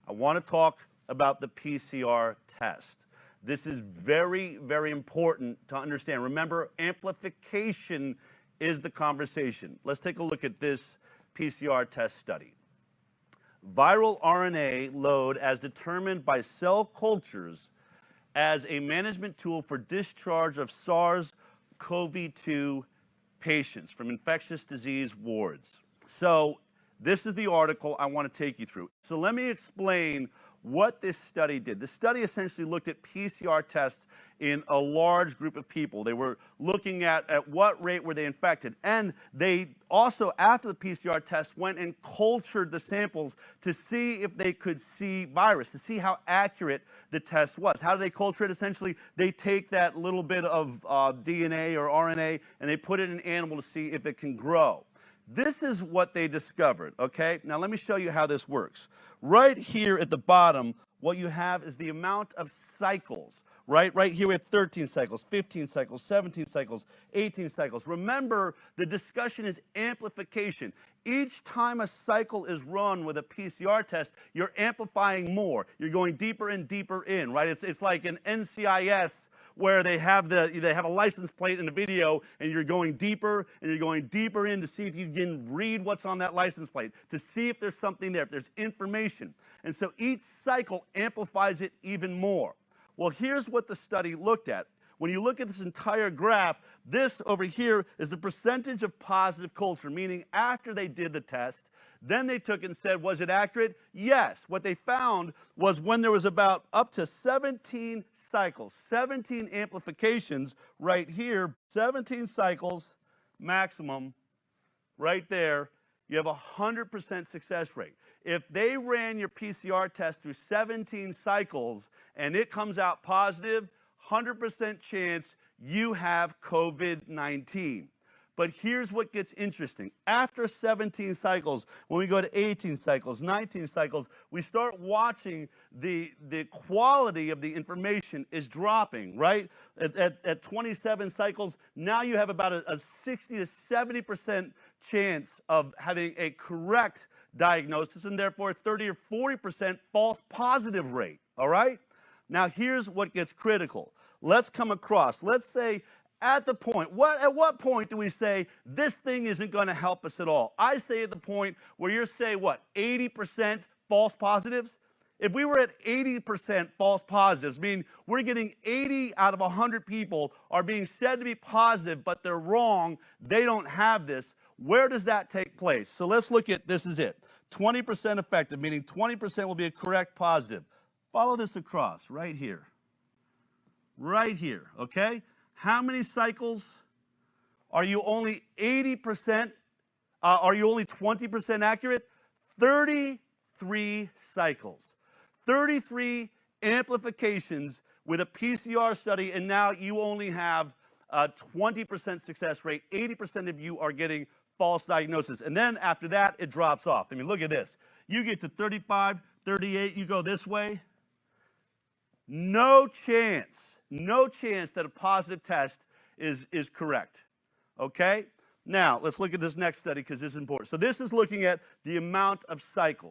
I want to talk about the PCR test. This is very, very important to understand. Remember, amplification is the conversation. Let's take a look at this PCR test study. Viral RNA load as determined by cell cultures as a management tool for discharge of SARS-CoV-2 patients from infectious disease wards. So this is the article I want to take you through. So let me explain what this study did. The study essentially looked at PCR tests in a large group of people. They were looking at what rate were they infected. And they also, after the PCR test, went and cultured the samples to see if they could see virus, to see how accurate the test was. How do they culture it? Essentially, they take that little bit of DNA or RNA and they put it in an animal to see if it can grow. This is what they discovered, okay? Now let me show you how this works. Right here at the bottom, what you have is the amount of cycles, right? Right here we have 13 cycles, 15 cycles, 17 cycles, 18 cycles. Remember, the discussion is amplification. Each time a cycle is run with a PCR test, you're amplifying more. You're going deeper and deeper in, right? It's like an NCIS where they have a license plate in the video, and you're going deeper and you're going deeper in to see if you can read what's on that license plate, to see if there's something there, if there's information. And so each cycle amplifies it even more. Well, here's what the study looked at. When you look at this entire graph, this over here is the percentage of positive culture, meaning after they did the test, then they took and said, was it accurate? Yes. What they found was when there was about up to 17 cycles, 17 amplifications right here, 17 cycles maximum right there, you have a 100% success rate. If they ran your PCR test through 17 cycles and it comes out positive, 100% chance you have COVID-19. But here's what gets interesting. After 17 cycles, when we go to 18 cycles, 19 cycles, we start watching the quality of the information is dropping, right? At 27 cycles, now you have about a 60 to 70% chance of having a correct diagnosis and therefore a 30 or 40% false positive rate, all right? Now here's what gets critical. Let's come across, let's say, at what point do we say this thing isn't going to help us at all? I say at the point where you're, say, what, 80% false positives? If we were at 80% false positives, meaning we're getting 80 out of 100 people are being said to be positive, but they're wrong, they don't have this, where does that take place? So let's look at, this is it, 20% effective, meaning 20% will be a correct positive. Follow this across, right here, okay? How many cycles? Are you only 80%? Are you only 20% accurate? 33 cycles. 33 amplifications with a PCR study, and now you only have a 20% success rate. 80% of you are getting false diagnosis. And then after that, it drops off. I mean, look at this. You get to 35, 38, you go this way. No chance that a positive test is correct, okay? Now, let's look at this next study because this is important. So this is looking at the amount of cycles.